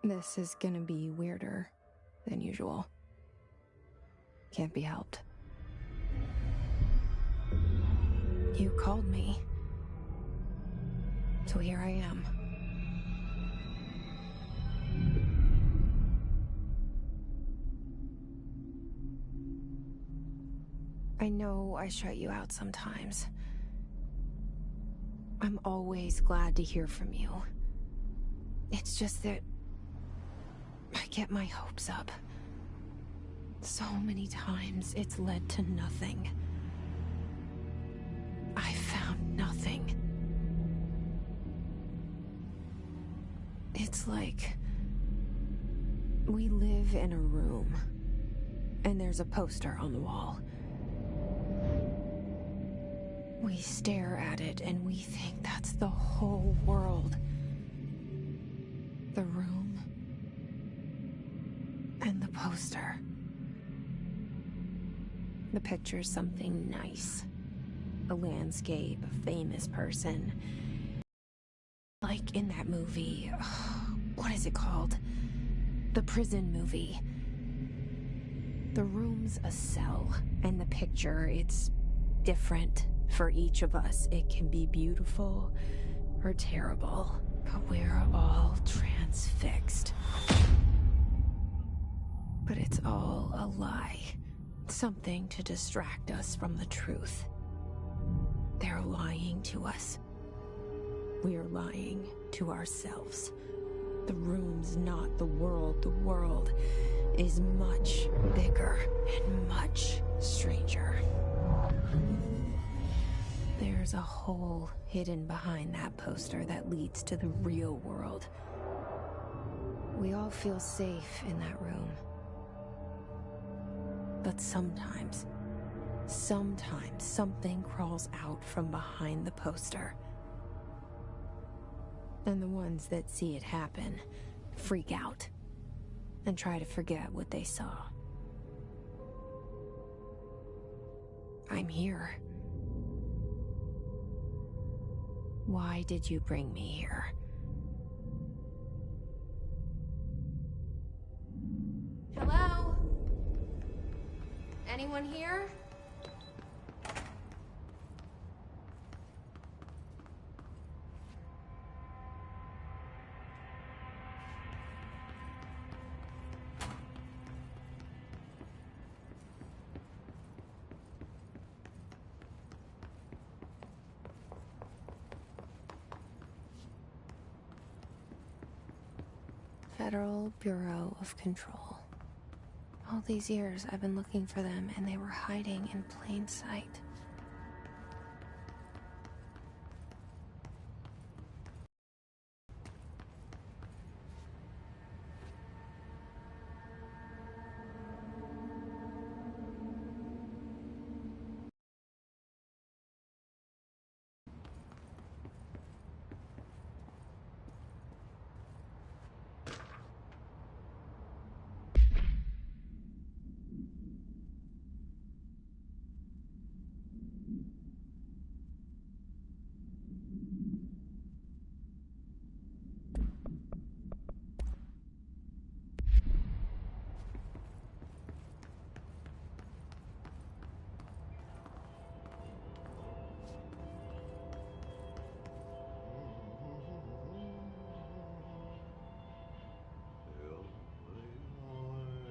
This is gonna be weirder than usual. Can't be helped. You called me. So here I am. I know I shut you out sometimes. I'm always glad to hear from you. It's just that I get my hopes up. So many times it's led to nothing. I found nothing. It's like we live in a room, and there's a poster on the wall. We stare at it and we think that's the whole world. The room and the poster. The picture's something nice. A landscape, a famous person. Like in that movie, what is it called? The prison movie. The room's a cell, and the picture, it's different for each of us. It can be beautiful or terrible, but we're all transfixed. But it's all a lie. Something to distract us from the truth. They're lying to us. We're lying to ourselves. The room's not the world. The world is much bigger and much stranger. There's a hole hidden behind that poster that leads to the real world. We all feel safe in that room. But sometimes something crawls out from behind the poster. And the ones that see it happen freak out and try to forget what they saw. I'm here. Why did you bring me here? Hello? Anyone here? Federal Bureau of Control. All these years I've been looking for them, and they were hiding in plain sight.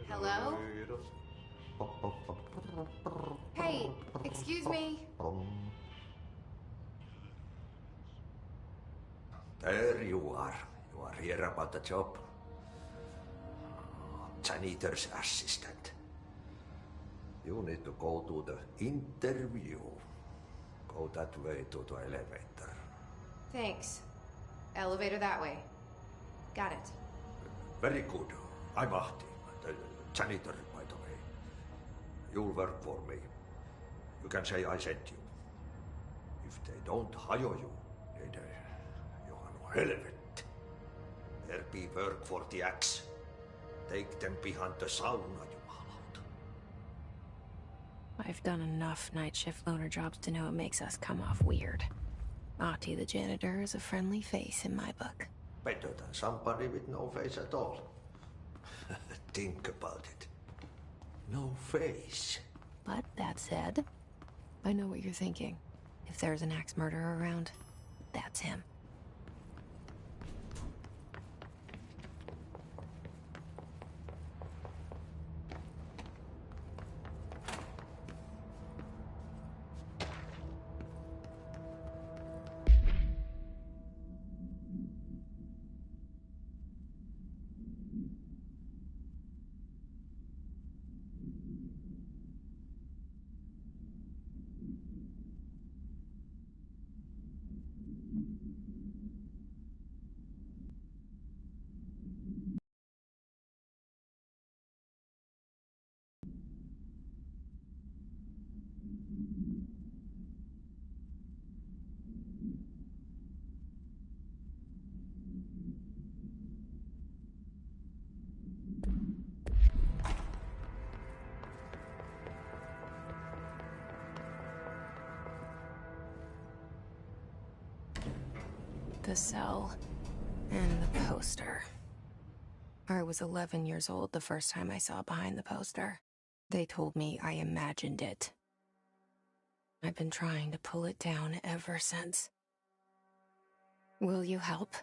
Hello? Hey, excuse me. There you are. You are here about the job. Janitor's assistant. You need to go to the interview. Go that way to the elevator. Thanks. Elevator that way. Got it. Very good. I'm Ahti, the janitor, by the way. You'll work for me. You can say I sent you. If they don't hire you, then you are no helvet. There be work for the axe. Take them behind the sauna, jumalauta. I've done enough night shift loner jobs to know it makes us come off weird. Ahti the janitor is a friendly face in my book. Better than somebody with no face at all. Think about it. No face. But that said, I know what you're thinking. If there's an axe murderer around, that's him. The cell and the poster. I was 11 years old the first time I saw behind the poster. They told me I imagined it. I've been trying to pull it down ever since. Will you help?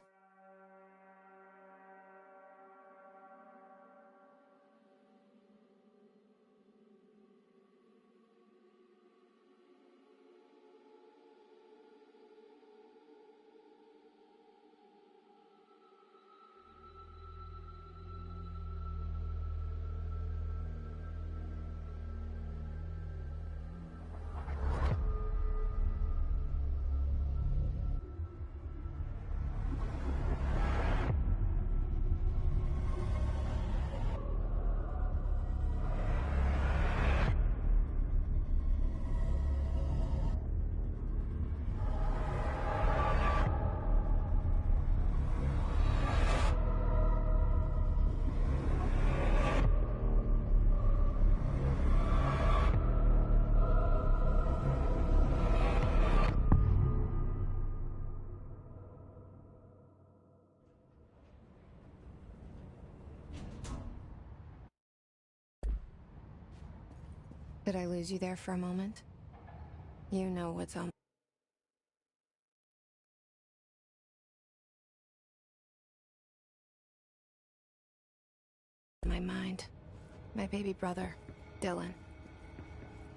Did I lose you there for a moment? You know what's on my mind. My baby brother, Dylan.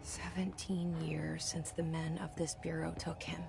17 years since the men of this bureau took him.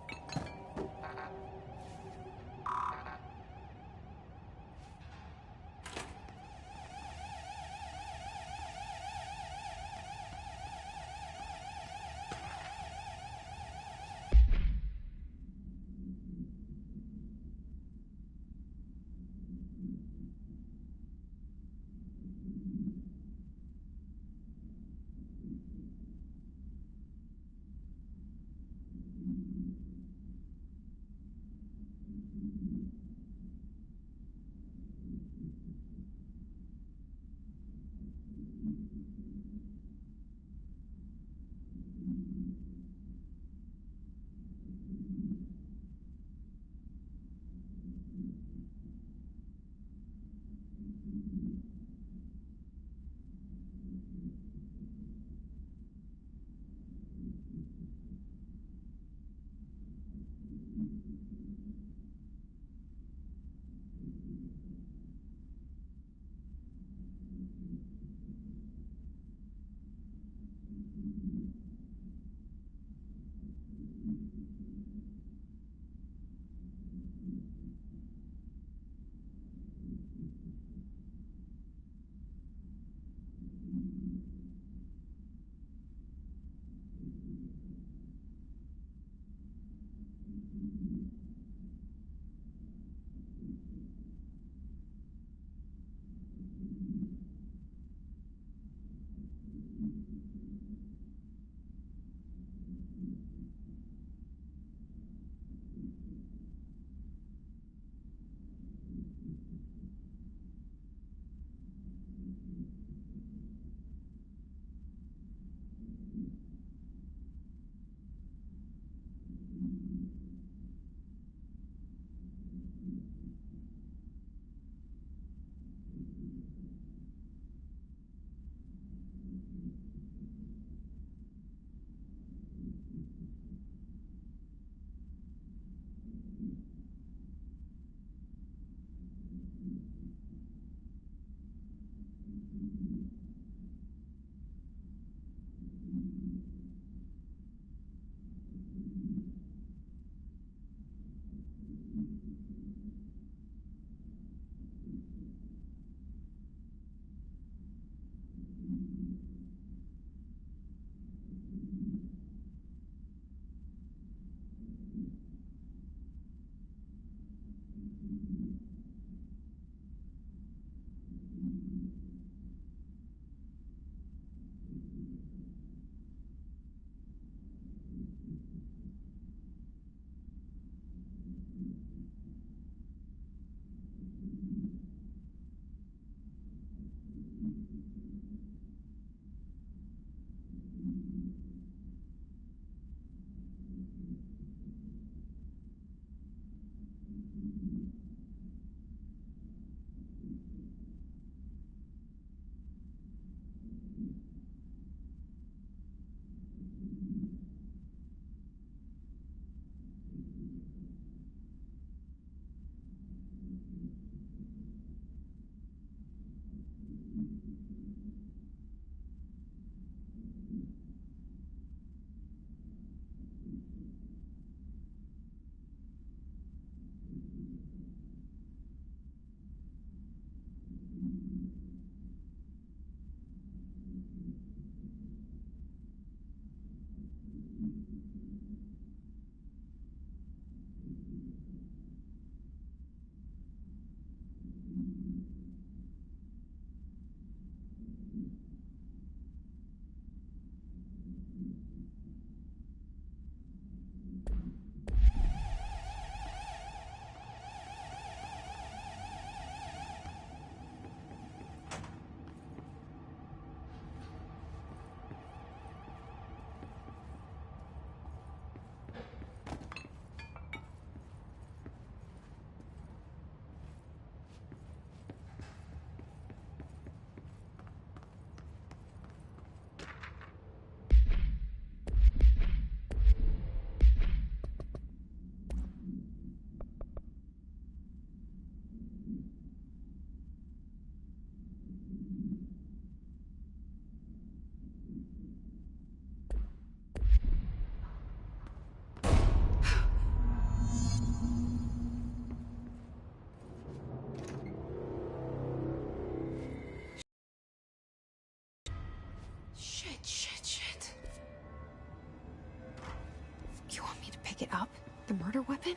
pick it up? The murder weapon?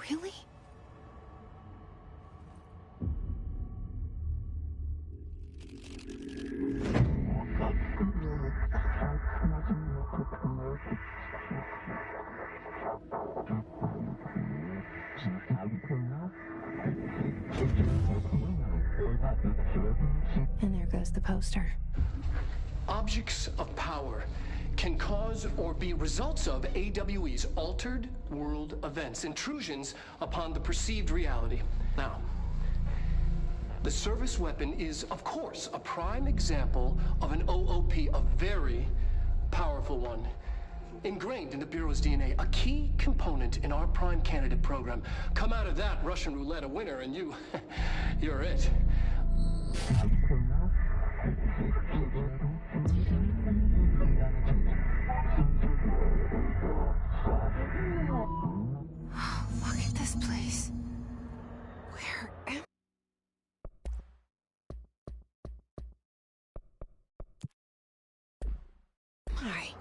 Really? And there goes the poster. Objects of power can cause or be results of AWE's altered world events, intrusions upon the perceived reality. Now, the service weapon is, of course, a prime example of an OOP, a very powerful one. Ingrained in the Bureau's DNA, a key component in our prime candidate program. Come out of that Russian roulette a winner and you're it. Look at this place. Where am I?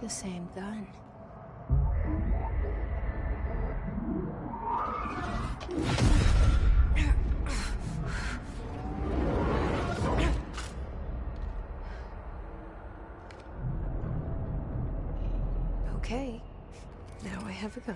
The same gun. Okay, now I have a gun.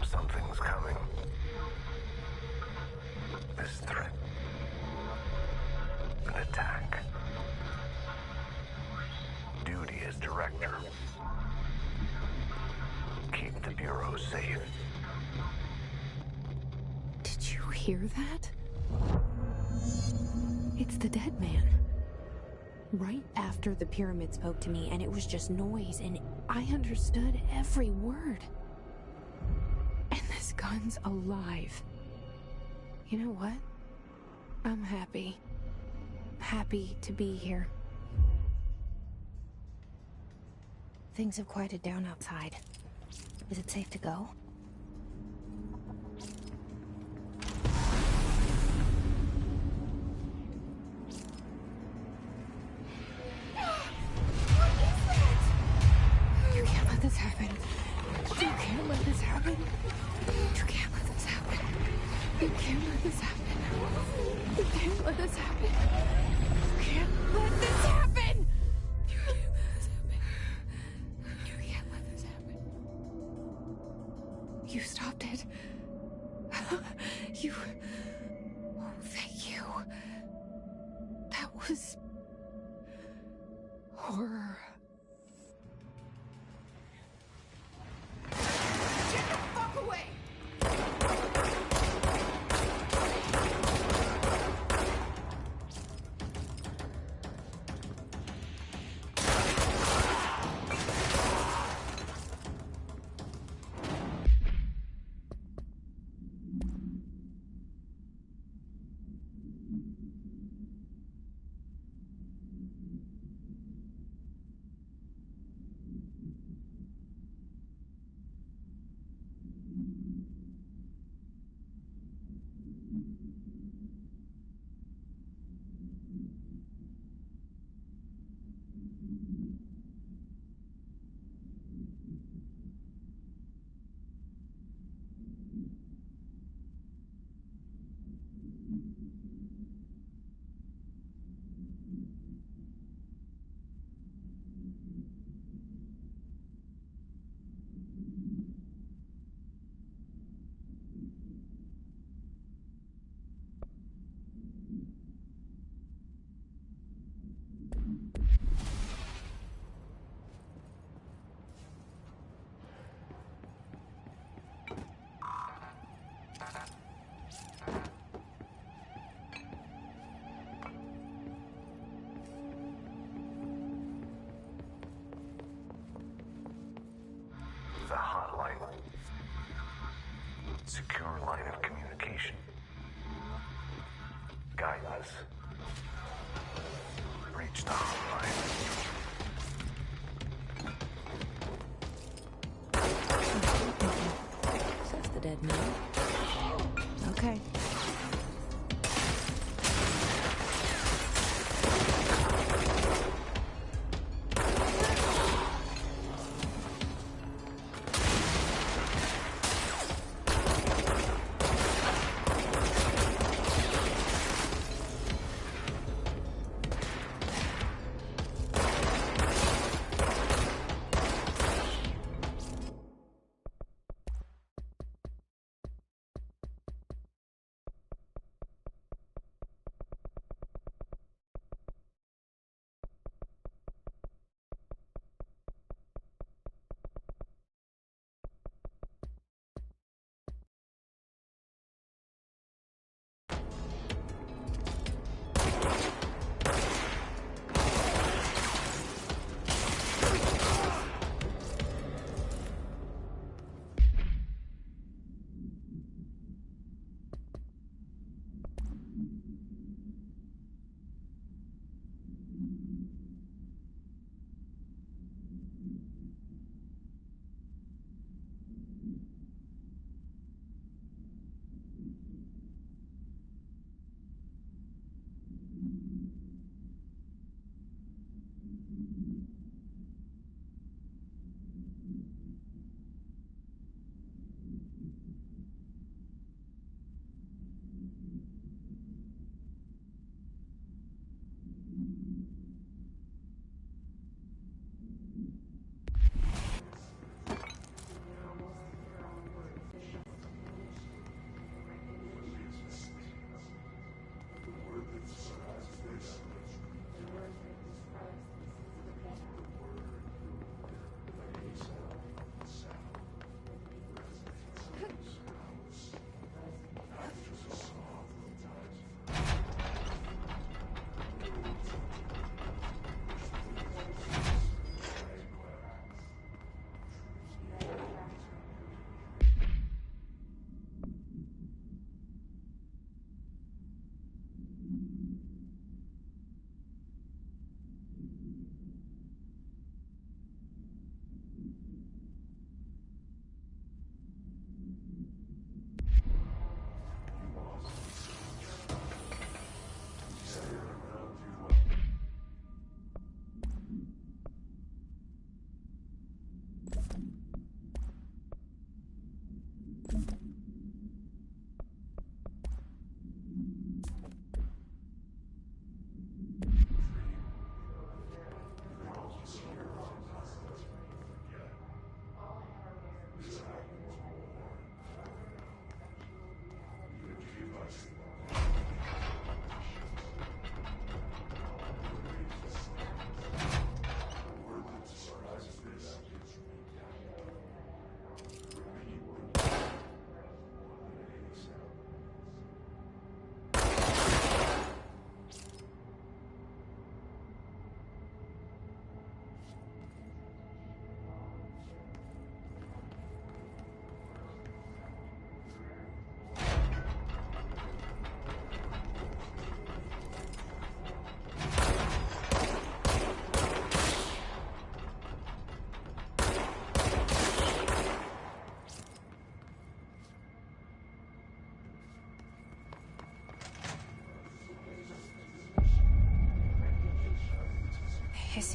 Something's coming. This threat. An attack. Duty as director. Keep the Bureau safe. Did you hear that? It's the dead man. Right after the pyramid spoke to me, and it was just noise, and I understood every word. And this gun's alive. You know what? I'm happy. Happy to be here. Things have quieted down outside. Is it safe to go? You can't let this happen. You can't let this happen. You can't let this happen. You can't let this happen. You can't let this happen. You can't let this happen. You can't let this happen. You can't You stopped it. You... Oh, thank you. That was... horror. Get the fuck away! The hotline. Secure line of communication. Guide us. Reach the hotline. Says the dead man. Okay.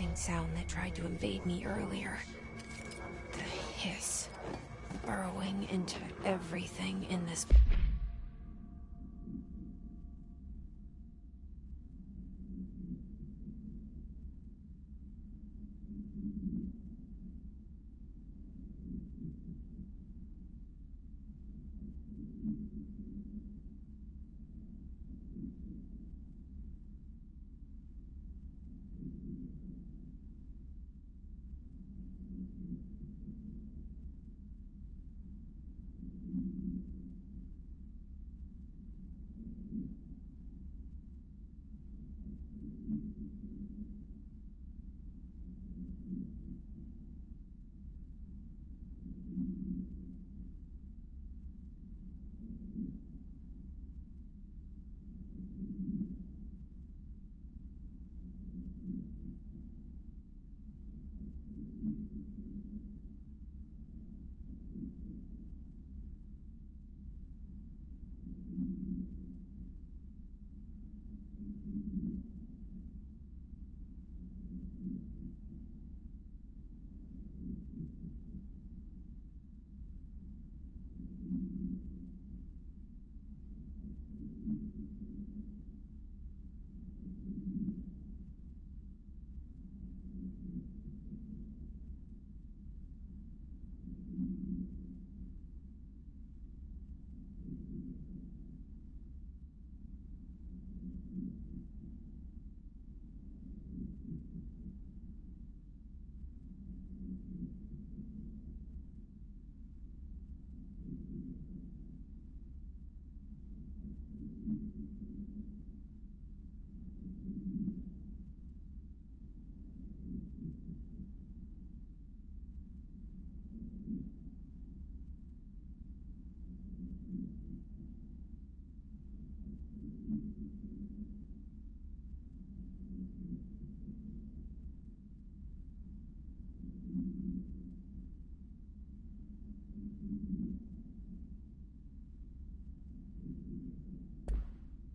same sound that tried to invade me earlier. The hiss, burrowing into everything in this.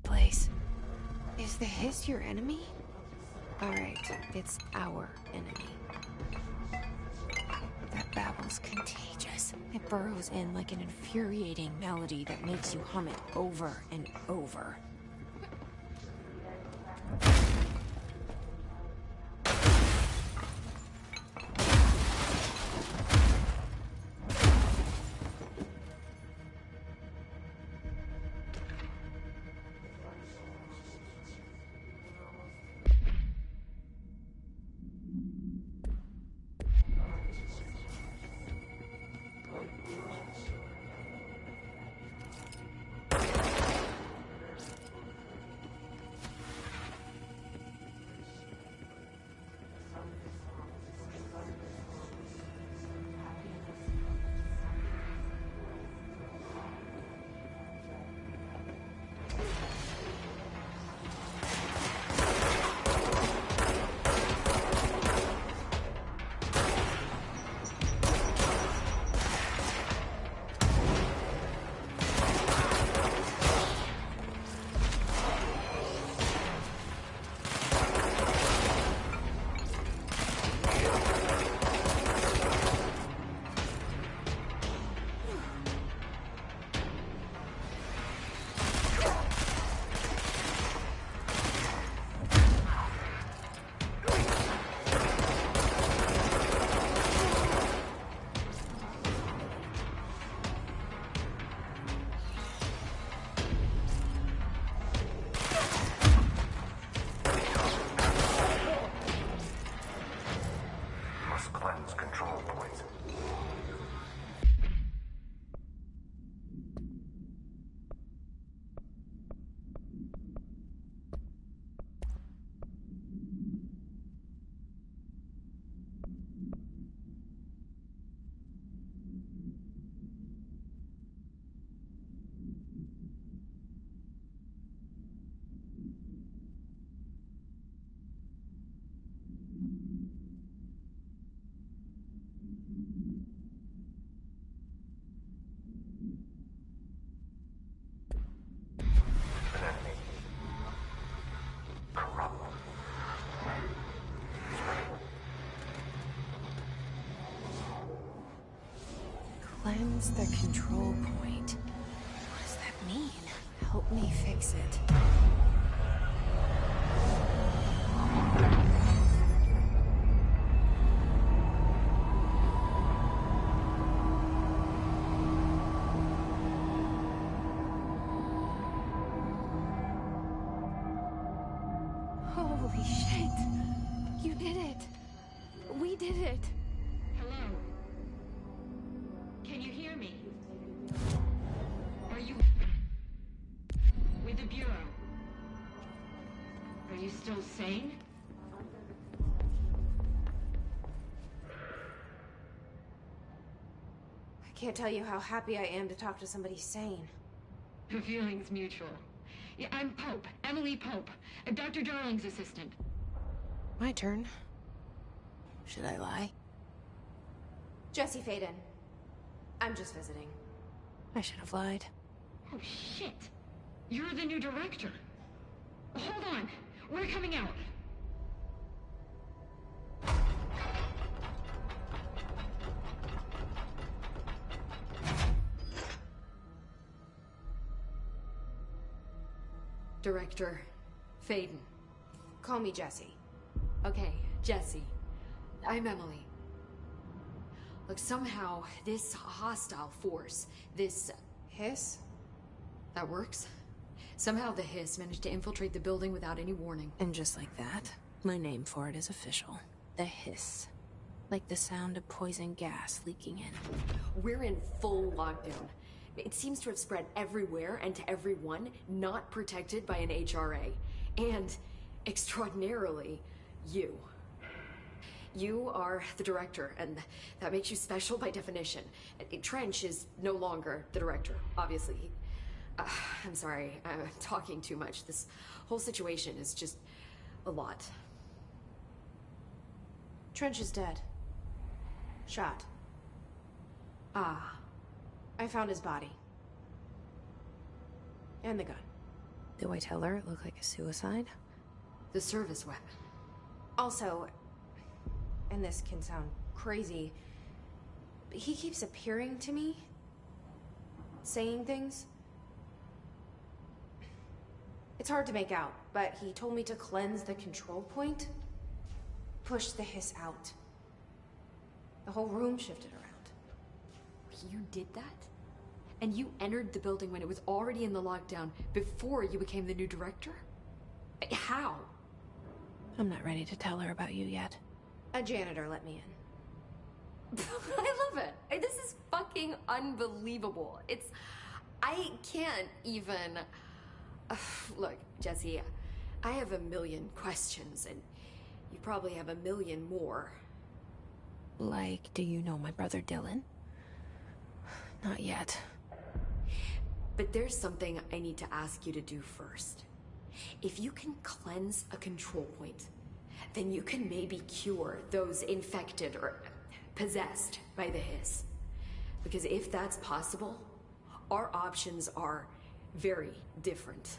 Place. Is the hiss your enemy? Alright, it's our enemy. That babble's contagious. It burrows in like an infuriating melody that makes you hum it over and over. Cleanse the control point. What does that mean? Help me fix it. Holy shit! You did it! We did it! Hello? Can you hear me? Are you with the Bureau? Are you still sane? I can't tell you how happy I am to talk to somebody sane. The feeling's mutual. Yeah, I'm Pope, Emily Pope, Dr. Darling's assistant. My turn. Should I lie? Jesse Faden. I'm just visiting. I should have lied. Oh, shit. You're the new director. Hold on. We're coming out. Director Faden. Call me Jesse. Okay, Jesse. I'm Emily. Look, somehow this hostile force, this... Hiss? that works? Somehow the Hiss managed to infiltrate the building without any warning. And just like that, my name for it is official. The Hiss. Like the sound of poison gas leaking in. We're in full lockdown. It seems to have spread everywhere and to everyone not protected by an HRA. And, extraordinarily, you. You are the director, and that makes you special by definition. Trench is no longer the director, obviously. I'm sorry, I'm talking too much. This whole situation is just a lot. Trench is dead. Shot. Ah. I found his body. And the gun. Do I tell her it looked like a suicide? The service weapon. Also, and this can sound crazy, but he keeps appearing to me. Saying things. It's hard to make out, but he told me to cleanse the control point. Push the Hiss out. The whole room shifted around. You did that? And you entered the building when it was already in the lockdown before you became the new director? How? I'm not ready to tell her about you yet. A janitor let me in. I love it. This is fucking unbelievable. I can't even... Look, Jesse, I have a million questions, and you probably have a million more. Like, do you know my brother Dylan? Not yet. But there's something I need to ask you to do first. If you can cleanse a control point, then you can maybe cure those infected or possessed by the Hiss. Because if that's possible, our options are very different.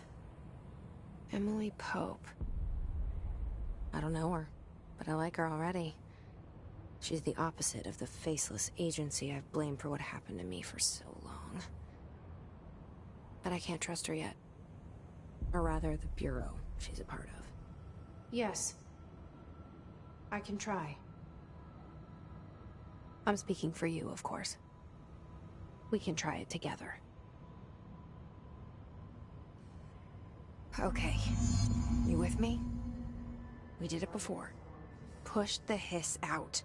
Emily Pope. I don't know her, but I like her already. She's the opposite of the faceless agency I've blamed for what happened to me for so long. But I can't trust her yet. Or rather, the Bureau she's a part of. Yes. I can try. I'm speaking for you, of course. We can try it together. Okay. You with me? We did it before. Push the Hiss out.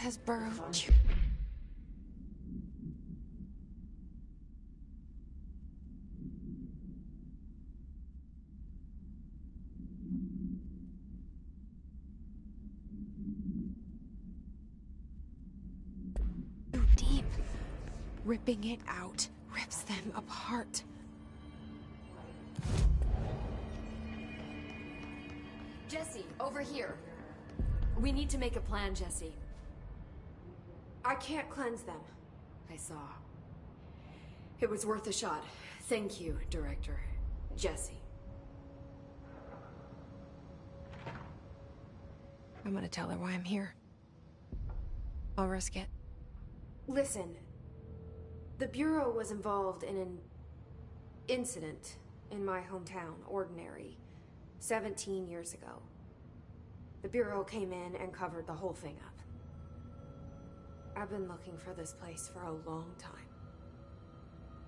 has burrowed too deep. Ripping it out rips them apart. Jesse, over here. We need to make a plan, Jesse. I can't cleanse them. I saw. It was worth a shot. Thank you, Director. Jesse. I'm gonna tell her why I'm here. I'll risk it. Listen, the Bureau was involved in an incident in my hometown, Ordinary, 17 years ago. The Bureau came in and covered the whole thing up. I've been looking for this place for a long time.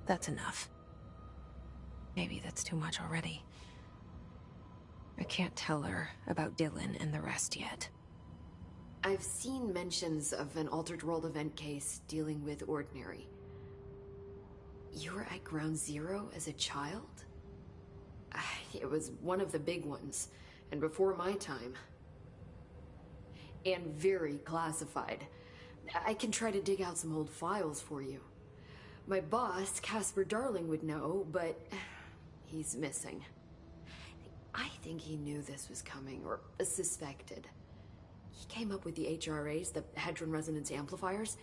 That's enough. Maybe that's too much already. I can't tell her about Dylan and the rest yet. I've seen mentions of an Altered World event case dealing with Ordinary. You were at Ground Zero as a child? It was one of the big ones, and before my time. And very classified. I can try to dig out some old files for you. My boss, Casper Darling, would know, but he's missing. I think he knew this was coming, or suspected. He came up with the HRAs, the Hadron Resonance Amplifiers.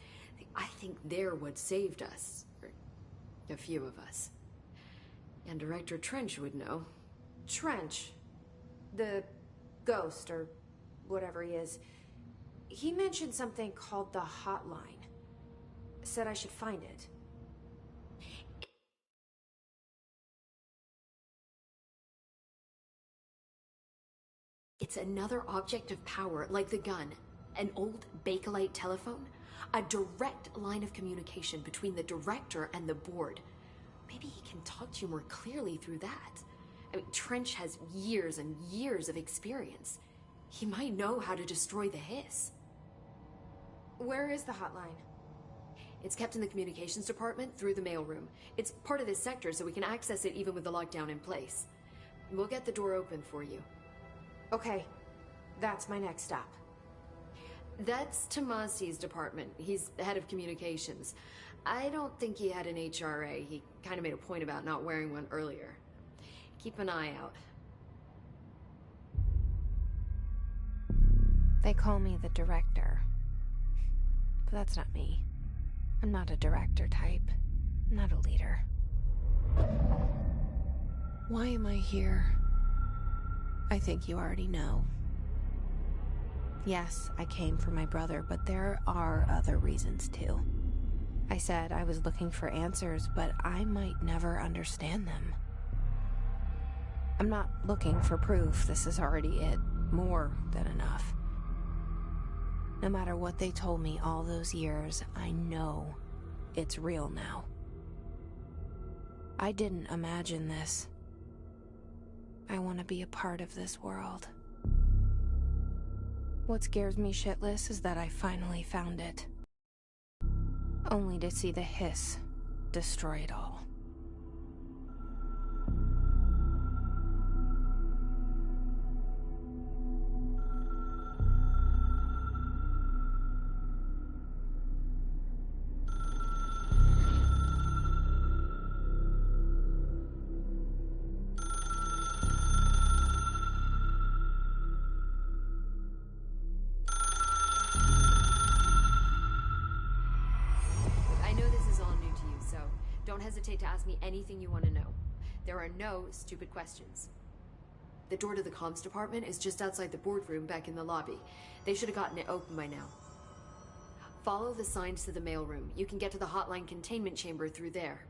I think they're what saved us. Or a few of us. And Director Trench would know. Trench, the ghost, or whatever he is, he mentioned something called the Hotline. Said I should find it. It's another object of power, like the gun. An old Bakelite telephone. A direct line of communication between the director and the board. Maybe he can talk to you more clearly through that. I mean, Trench has years and years of experience. He might know how to destroy the Hiss. Where is the hotline? It's kept in the communications department through the mailroom. It's part of this sector, so we can access it even with the lockdown in place. We'll get the door open for you. Okay, that's my next stop. That's Tomasi's department. He's the head of communications. I don't think he had an HRA. He kind of made a point about not wearing one earlier. Keep an eye out. They call me the director. But that's not me. I'm not a director type. I'm not a leader. Why am I here? I think you already know. Yes, I came for my brother, but there are other reasons too. I said I was looking for answers, but I might never understand them. I'm not looking for proof. This is already it. More than enough. No matter what they told me all those years, I know it's real now. I didn't imagine this. I want to be a part of this world. What scares me shitless is that I finally found it. Only to see the Hiss destroy it all. Don't hesitate to ask me anything you want to know. There are no stupid questions. The door to the comms department is just outside the boardroom back in the lobby. They should have gotten it open by now. Follow the signs to the mailroom. You can get to the hotline containment chamber through there.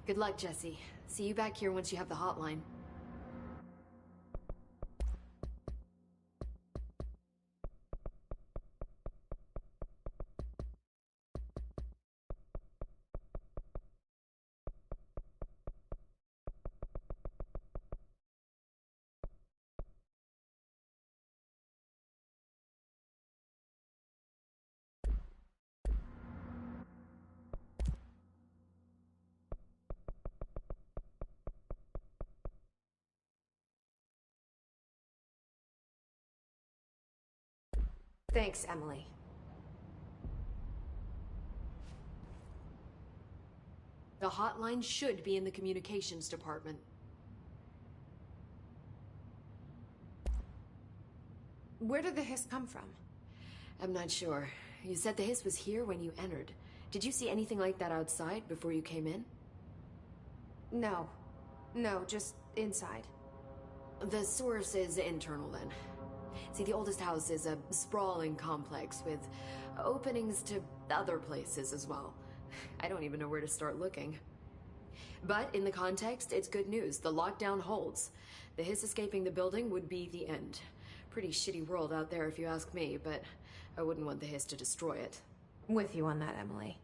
Good luck, Jesse. See you back here once you have the hotline. Thanks, Emily. The hotline should be in the communications department. Where did the hiss come from? I'm not sure. You said the hiss was here when you entered. Did you see anything like that outside before you came in? No. No, just inside. The source is internal then. See, the oldest house is a sprawling complex with openings to other places as well. I don't even know where to start looking. But in the context, it's good news. The lockdown holds. The hiss escaping the building would be the end. Pretty shitty world out there if you ask me, but I wouldn't want the hiss to destroy it. With you on that, Emily.